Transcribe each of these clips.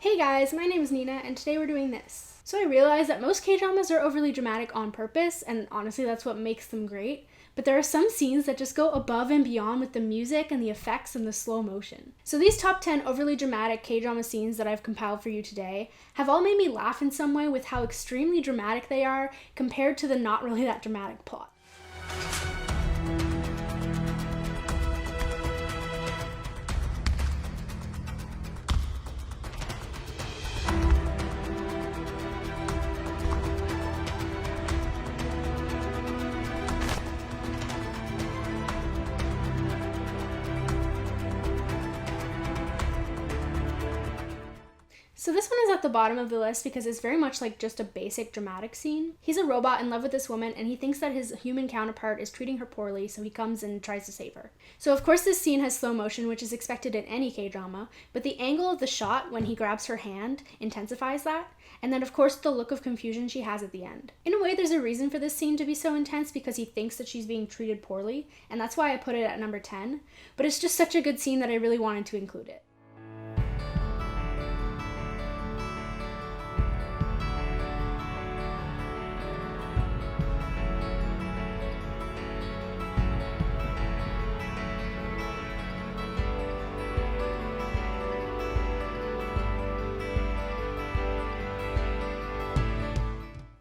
Hey guys, my name is Nina, and today we're doing this. So I realize that most K-dramas are overly dramatic on purpose, and honestly that's what makes them great, but there are some scenes that just go above and beyond with the music and the effects and the slow motion. So these top 10 overly dramatic K-drama scenes that I've compiled for you today have all made me laugh in some way with how extremely dramatic they are compared to the not really that dramatic plot. So this one is at the bottom of the list because it's very much like just a basic dramatic scene. He's a robot in love with this woman and he thinks that his human counterpart is treating her poorly, so he comes and tries to save her. So of course this scene has slow motion, which is expected in any K-drama, but the angle of the shot when he grabs her hand intensifies that, and then of course the look of confusion she has at the end. In a way there's a reason for this scene to be so intense because he thinks that she's being treated poorly, and that's why I put it at number 10, but it's just such a good scene that I really wanted to include it.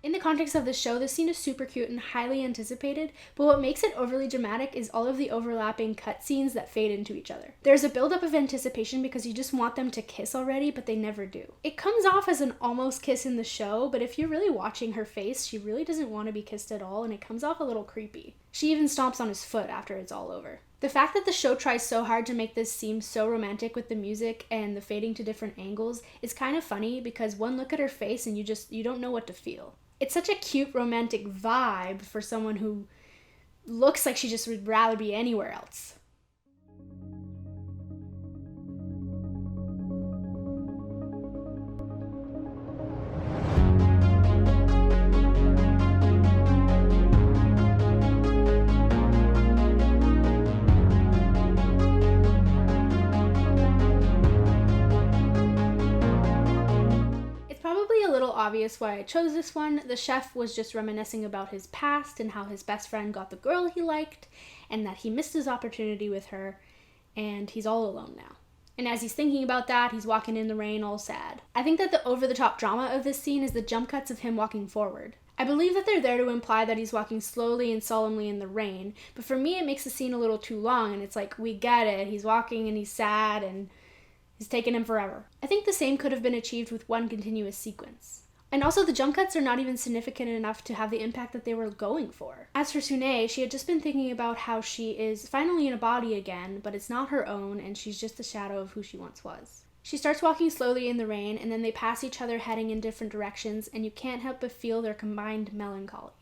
In the context of the show, this scene is super cute and highly anticipated, but what makes it overly dramatic is all of the overlapping cutscenes that fade into each other. There's a buildup of anticipation because you just want them to kiss already, but they never do. It comes off as an almost kiss in the show, but if you're really watching her face, she really doesn't want to be kissed at all, and it comes off a little creepy. She even stomps on his foot after it's all over. The fact that the show tries so hard to make this seem so romantic with the music and the fading to different angles is kind of funny because one look at her face and you don't know what to feel. It's such a cute romantic vibe for someone who looks like she just would rather be anywhere else. A little obvious why I chose this one. The chef was just reminiscing about his past and how his best friend got the girl he liked and that he missed his opportunity with her and he's all alone now. And as he's thinking about that, he's walking in the rain all sad. I think that the over-the-top drama of this scene is the jump cuts of him walking forward. I believe that they're there to imply that he's walking slowly and solemnly in the rain, but for me it makes the scene a little too long and it's like, we get it, he's walking and he's sad and it's taken him forever. I think the same could have been achieved with one continuous sequence. And also the jump cuts are not even significant enough to have the impact that they were going for. As for Sune, she had just been thinking about how she is finally in a body again, but it's not her own and she's just a shadow of who she once was. She starts walking slowly in the rain and then they pass each other heading in different directions and you can't help but feel their combined melancholy.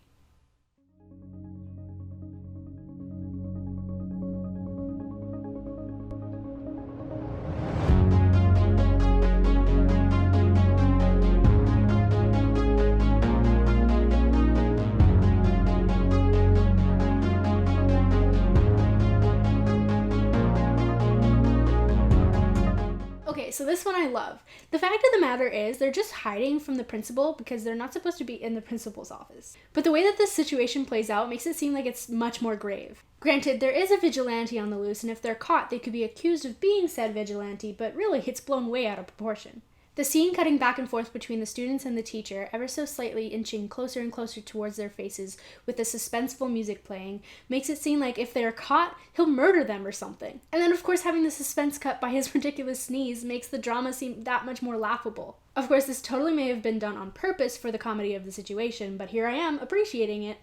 So this one I love. The fact of the matter is they're just hiding from the principal because they're not supposed to be in the principal's office. But the way that this situation plays out makes it seem like it's much more grave. Granted, there is a vigilante on the loose, and if they're caught, they could be accused of being said vigilante, but really it's blown way out of proportion. The scene cutting back and forth between the students and the teacher, ever so slightly inching closer and closer towards their faces with the suspenseful music playing, makes it seem like if they're caught, he'll murder them or something. And then of course having the suspense cut by his ridiculous sneeze makes the drama seem that much more laughable. Of course this totally may have been done on purpose for the comedy of the situation, but here I am appreciating it.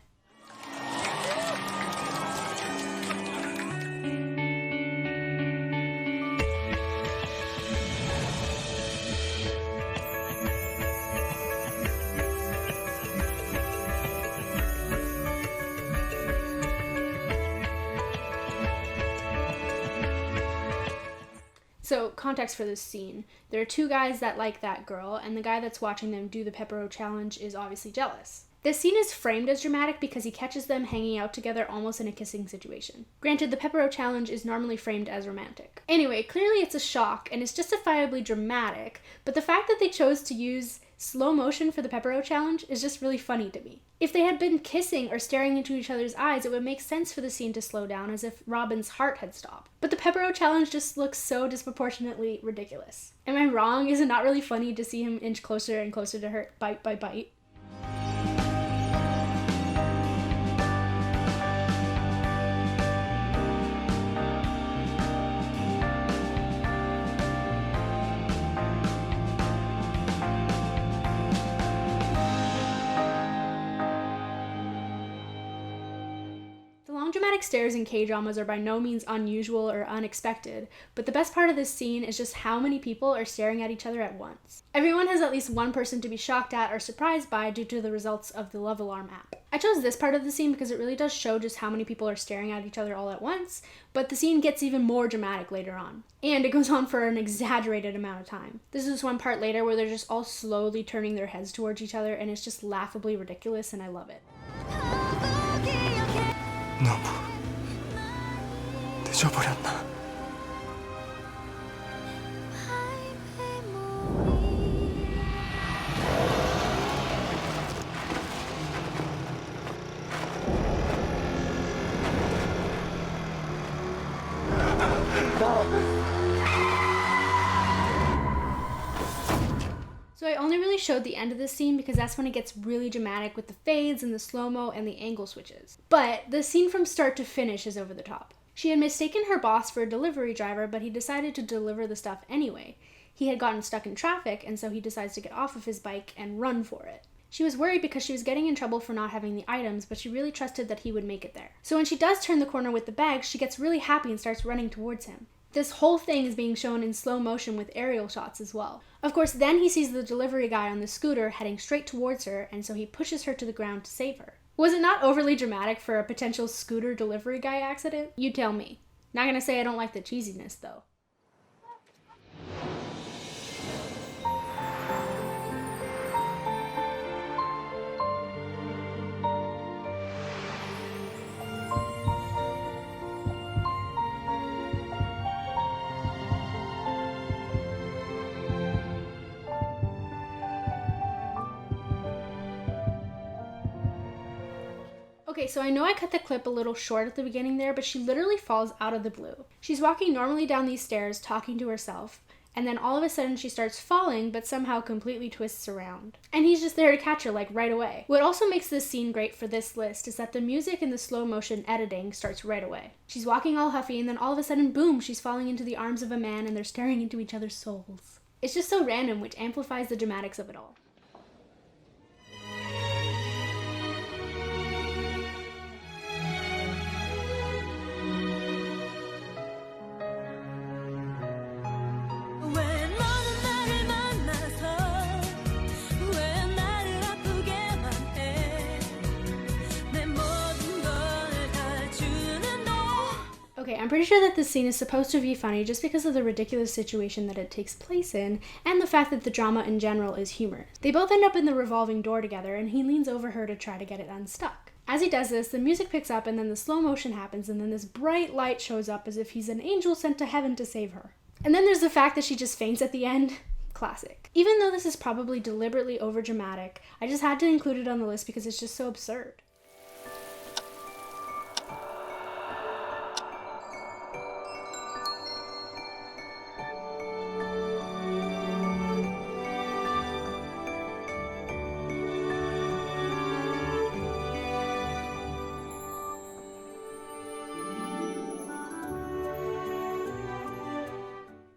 So, context for this scene. There are two guys that like that girl, and the guy that's watching them do the Pepero challenge is obviously jealous. This scene is framed as dramatic because he catches them hanging out together almost in a kissing situation. Granted, the Pepero challenge is normally framed as romantic. Anyway, clearly it's a shock and it's justifiably dramatic, but the fact that they chose to use slow motion for the Pepero challenge is just really funny to me. If they had been kissing or staring into each other's eyes, it would make sense for the scene to slow down as if Robin's heart had stopped. But the Pepero challenge just looks so disproportionately ridiculous. Am I wrong? Is it not really funny to see him inch closer and closer to her bite by bite? Dramatic stares in K-dramas are by no means unusual or unexpected, but the best part of this scene is just how many people are staring at each other at once. Everyone has at least one person to be shocked at or surprised by due to the results of the Love Alarm app. I chose this part of the scene because it really does show just how many people are staring at each other all at once, but the scene gets even more dramatic later on. And it goes on for an exaggerated amount of time. This is one part later where they're just all slowly turning their heads towards each other, and it's just laughably ridiculous, and I love it. 너무 늦어버렸나? So I only really showed the end of this scene because that's when it gets really dramatic with the fades and the slow-mo and the angle switches. But the scene from start to finish is over the top. She had mistaken her boss for a delivery driver, but he decided to deliver the stuff anyway. He had gotten stuck in traffic, and so he decides to get off of his bike and run for it. She was worried because she was getting in trouble for not having the items, but she really trusted that he would make it there. So when she does turn the corner with the bag, she gets really happy and starts running towards him. This whole thing is being shown in slow motion with aerial shots as well. Of course, then he sees the delivery guy on the scooter heading straight towards her, and so he pushes her to the ground to save her. Was it not overly dramatic for a potential scooter delivery guy accident? You tell me. Not gonna say I don't like the cheesiness, though. Okay, so I know I cut the clip a little short at the beginning there, but she literally falls out of the blue. She's walking normally down these stairs, talking to herself, and then all of a sudden she starts falling, but somehow completely twists around. And he's just there to catch her, like, right away. What also makes this scene great for this list is that the music and the slow motion editing starts right away. She's walking all huffy, and then all of a sudden, boom, she's falling into the arms of a man, and they're staring into each other's souls. It's just so random, which amplifies the dramatics of it all. Okay, I'm pretty sure that this scene is supposed to be funny just because of the ridiculous situation that it takes place in, and the fact that the drama in general is humorous. They both end up in the revolving door together, and he leans over her to try to get it unstuck. As he does this, the music picks up, and then the slow motion happens, and then this bright light shows up as if he's an angel sent to heaven to save her. And then there's the fact that she just faints at the end. Classic. Even though this is probably deliberately overdramatic, I just had to include it on the list because it's just so absurd.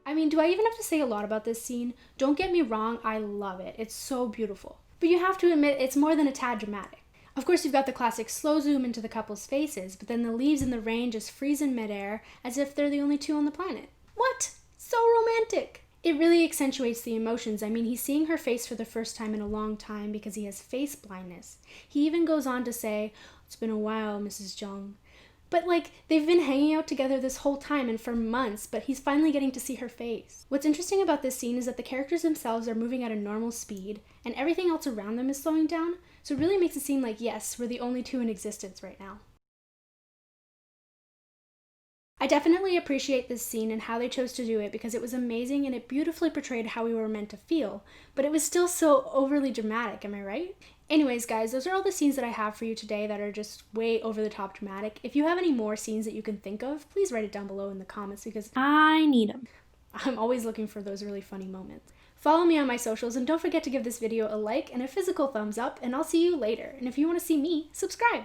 I mean, do I even have to say a lot about this scene? Don't get me wrong, I love it. It's so beautiful. But you have to admit, it's more than a tad dramatic. Of course, you've got the classic slow zoom into the couple's faces, but then the leaves in the rain just freeze in midair as if they're the only two on the planet. What? So romantic! It really accentuates the emotions. I mean, he's seeing her face for the first time in a long time because he has face blindness. He even goes on to say, "It's been a while, Mrs. Jung. But like, they've been hanging out together this whole time and for months, but he's finally getting to see her face. What's interesting about this scene is that the characters themselves are moving at a normal speed, and everything else around them is slowing down, so it really makes it seem like, yes, we're the only two in existence right now. I definitely appreciate this scene and how they chose to do it because it was amazing and it beautifully portrayed how we were meant to feel, but it was still so overly dramatic, am I right? Anyways, guys, those are all the scenes that I have for you today that are just way over the top dramatic. If you have any more scenes that you can think of, please write it down below in the comments because I need them. I'm always looking for those really funny moments. Follow me on my socials and don't forget to give this video a like and a physical thumbs up, and I'll see you later. And if you want to see me, subscribe!